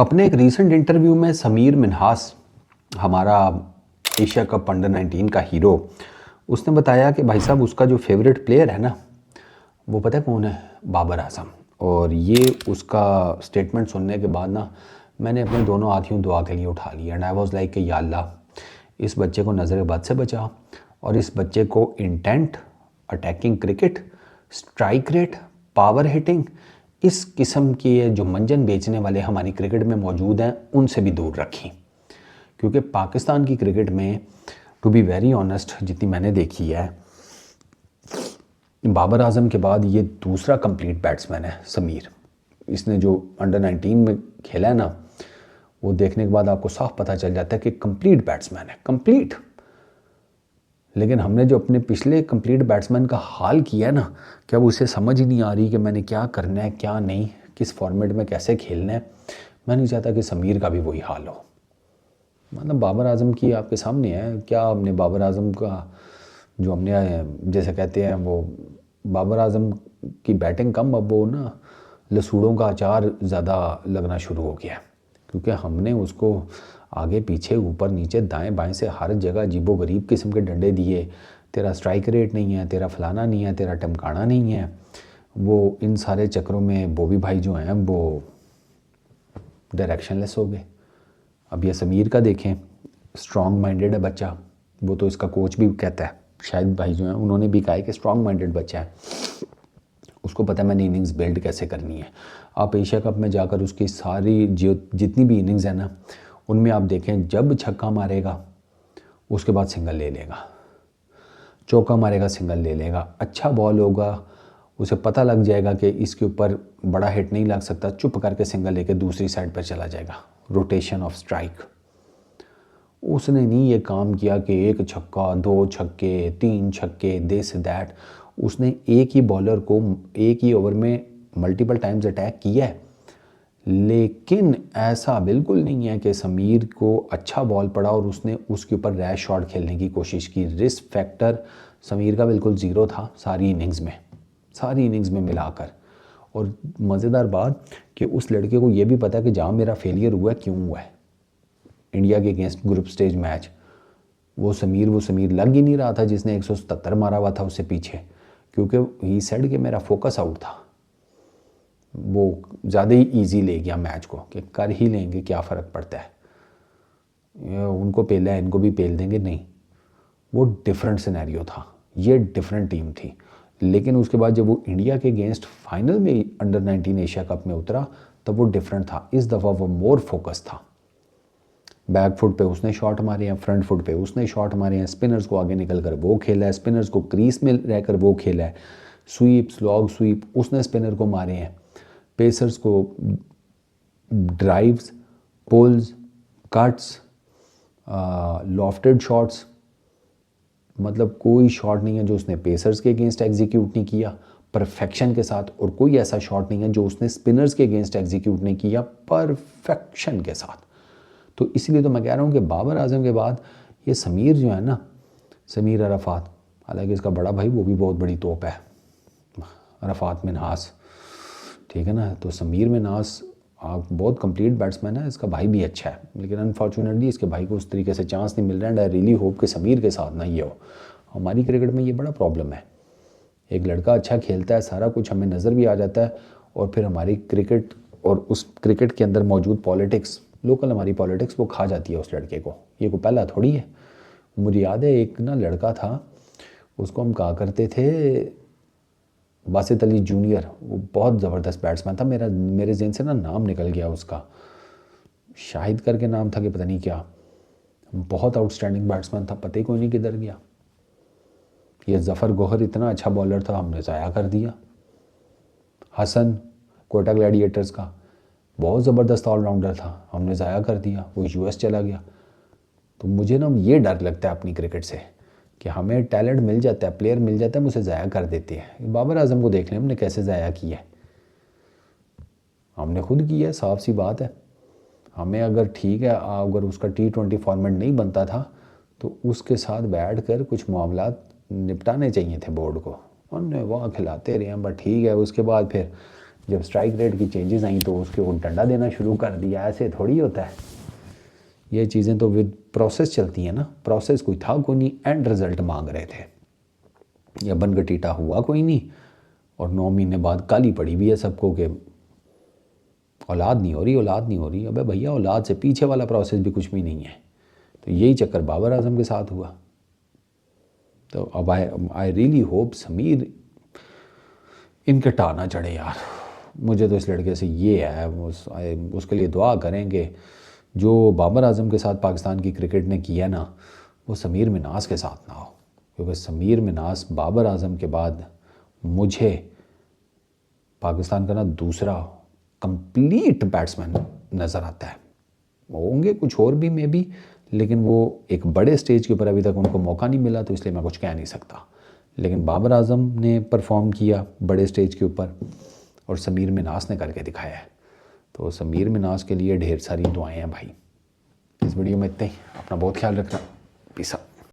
अपने एक recent interview में समीर मिन्हास, हमारा एशिया कप अंडर 19 का हीरो, उसने बताया कि भाई साहब उसका जो फेवरेट प्लेयर है ना, वो पता है कौन है? बाबर आजम। और ये उसका स्टेटमेंट सुनने के बाद ना मैंने अपने दोनों हाथियों दुआ के लिए उठा लिया एंड आई वाज लाइक कि या अल्लाह इस बच्चे को नज़र बद से बचा और इस बच्चे को intent, attacking cricket, strike rate, power hitting, इस किस्म के जो मंजन बेचने वाले हमारी क्रिकेट में मौजूद हैं उनसे भी दूर रखें। क्योंकि पाकिस्तान की क्रिकेट में टू बी वेरी ऑनेस्ट जितनी मैंने देखी है, बाबर आजम के बाद ये दूसरा कंप्लीट बैट्समैन है समीर। इसने जो अंडर 19 में खेला है ना, वो देखने के बाद आपको साफ पता चल जाता है कि कंप्लीट बैट्समैन है, कंप्लीट। लेकिन हमने जो अपने पिछले कंप्लीट बैट्समैन का हाल किया है ना, कि अब उसे समझ ही नहीं आ रही कि मैंने क्या करना है क्या नहीं, किस फॉर्मेट में कैसे खेलना है। मैं नहीं चाहता कि समीर का भी वही हाल हो। मतलब बाबर आजम की आपके सामने है क्या, हमने बाबर आजम का जो हमने जैसे कहते हैं वो बाबर आजम की बैटिंग कम, अब वो ना लसूड़ों का अचार ज़्यादा लगना शुरू हो गया। क्योंकि हमने उसको आगे पीछे ऊपर नीचे दाएं बाएं से हर जगह अजीबो गरीब किस्म के डंडे दिए। तेरा स्ट्राइक रेट नहीं है, तेरा फलाना नहीं है, तेरा टमकाना नहीं है। वो इन सारे चक्करों में बॉबी भाई जो हैं वो डायरेक्शनलेस हो गए। अब ये समीर का देखें, स्ट्रॉन्ग माइंडेड है बच्चा, वो तो इसका कोच भी कहता है, शायद भाई जो हैं उन्होंने भी कहा है कि स्ट्रॉन्ग माइंडेड बच्चा है, उसको पता है मैंने इनिंग्स बिल्ड कैसे करनी है। आप एशिया कप में जाकर उसकी सारी जितनी भी इनिंग्स है ना, उनमें आप देखें जब छक्का मारेगा उसके बाद सिंगल ले लेगा, चौका मारेगा सिंगल ले लेगा, अच्छा बॉल होगा उसे पता लग जाएगा कि इसके ऊपर बड़ा हिट नहीं लग सकता, चुप करके सिंगल लेके दूसरी साइड पर चला जाएगा। Rotation of strike. उसने नहीं ये काम किया कि एक छक्का, दो छक्के, तीन छक्के, दिस दैट। उसने एक ही बॉलर को एक ही ओवर में मल्टीपल टाइम्स अटैक किया है। लेकिन ऐसा बिल्कुल नहीं है कि समीर को अच्छा बॉल पड़ा और उसने उसके ऊपर रैश शॉट खेलने की कोशिश की। रिस्क फैक्टर समीर का बिल्कुल ज़ीरो था सारी इनिंग्स में मिलाकर। और मज़ेदार बात कि उस लड़के को ये भी पता है कि जहाँ मेरा फेलियर हुआ है क्यों हुआ है। इंडिया के अगेंस्ट ग्रुप स्टेज मैच वो समीर लग ही नहीं रहा था जिसने 177 मारा हुआ था उससे पीछे, क्योंकि ही सेड कि मेरा फोकस आउट था। वो ज़्यादा ही इजी ले गया मैच को कि कर ही लेंगे, क्या फ़र्क पड़ता है, उनको पेला है इनको भी पेल देंगे। नहीं, वो डिफरेंट सिनेरियो था, ये डिफरेंट टीम थी। लेकिन उसके बाद जब वो इंडिया के अगेंस्ट फाइनल में अंडर 19 एशिया कप में उतरा तब वो डिफरेंट था। इस दफ़ा वो मोर फोकस था। बैक फुट पे उसने शॉट मारे हैं, फ्रंट फुट पे उसने शॉट मारे हैं, स्पिनर्स को आगे निकल कर वो खेला है, स्पिनर्स को क्रीज में रहकर वो खेला है, स्वीप, स्लॉग स्वीप उसने स्पिनर को मारे हैं, पेसर्स को drives, pulls, cuts, lofted shots, मतलब कोई शॉट नहीं है जो उसने पेसर्स के अगेंस्ट एग्जीक्यूट नहीं किया परफेक्शन के साथ, और कोई ऐसा शॉट नहीं है जो उसने स्पिनर्स के अगेंस्ट एग्जीक्यूट नहीं किया परफेक्शन के साथ। तो इसीलिए तो मैं कह रहा हूँ कि बाबर आजम के बाद ये समीर जो है ना, समीर अरफात, हालांकि इसका बड़ा भाई वो भी बहुत बड़ी तोप है, अरफात मिन्हास, ठीक है ना। तो समीर मिन्हास बहुत कंप्लीट बैट्समैन है, इसका भाई भी अच्छा है, लेकिन अनफॉर्चुनेटली इसके भाई को उस तरीके से चांस नहीं मिल रहा है। एंड आई रियली होप कि समीर के साथ ना ये हो। हमारी क्रिकेट में ये बड़ा प्रॉब्लम है, एक लड़का अच्छा खेलता है, सारा कुछ हमें नज़र भी आ जाता है, और फिर हमारी क्रिकेट और उस क्रिकेट के अंदर मौजूद पॉलिटिक्स, लोकल हमारी पॉलिटिक्स वो खा जाती है उस लड़के को। ये को पहला थोड़ी है। मुझे याद है एक ना लड़का था, उसको हम कहा करते थे बासित अली जूनियर, वो बहुत ज़बरदस्त बैट्समैन था। मेरे जहन से ना नाम निकल गया उसका, शाहिद करके नाम था कि पता नहीं क्या, बहुत आउटस्टैंडिंग बैट्समैन था, पता ही कोई नहीं किधर गया। ये जफ़र गोहर इतना अच्छा बॉलर था, हमने ज़ाया कर दिया। हसन कोटा ग्लैडिएटर्स का बहुत ज़बरदस्त ऑलराउंडर था, हमने ज़ाया कर दिया, वो यूएस चला गया। तो मुझे ना ये डर लगता है अपनी क्रिकेट से कि हमें टैलेंट मिल जाता है, प्लेयर मिल जाता है, मुझे ज़ाया कर देते हैं। बाबर आजम को देख लें हमने कैसे ज़ाया किया है, हमने खुद किया है, साफ सी बात है। हमें अगर ठीक है, अगर उसका T20 फॉर्मेट नहीं बनता था तो उसके साथ बैठ कर कुछ मामलात निपटाने चाहिए थे बोर्ड को, उन्होंने वहाँ खिलाते रहे हैं, बट ठीक है। उसके बाद फिर जब स्ट्राइक रेट की चेंजेस आई तो उसके वो डंडा देना शुरू कर दिया। ऐसे थोड़ी होता है, ये चीज़ें तो विद प्रोसेस चलती हैं ना। प्रोसेस कोई था कोई नहीं, एंड रिजल्ट मांग रहे थे, या बनगटीटा हुआ कोई नहीं, और 9 महीने बाद काली पड़ी भी है सबको कि औलाद नहीं हो रही, औलाद नहीं हो रही। अबे भैया औलाद से पीछे वाला प्रोसेस भी कुछ भी नहीं है। तो यही चक्कर बाबर आजम के साथ हुआ। तो अब आई रियली होप समीर इनके टाना चढ़े यार। मुझे तो इस लड़के से ये है, उसके लिए दुआ करेंगे। जो बाबर आजम के साथ पाकिस्तान की क्रिकेट ने किया ना, वो समीर मिन्हास के साथ ना हो, क्योंकि समीर मिन्हास बाबर आजम के बाद मुझे पाकिस्तान का ना दूसरा कंप्लीट बैट्समैन नज़र आता है। होंगे कुछ और भी मे बी, लेकिन वो एक बड़े स्टेज के ऊपर अभी तक उनको मौका नहीं मिला, तो इसलिए मैं कुछ कह नहीं सकता। लेकिन बाबर आजम ने परफॉर्म किया बड़े स्टेज के ऊपर, और समीर मिन्हास ने करके दिखाया है। तो समीर मिन्हास के लिए ढेर सारी दुआएं हैं भाई। इस वीडियो में इतना ही। अपना बहुत ख्याल रखना। Peace out.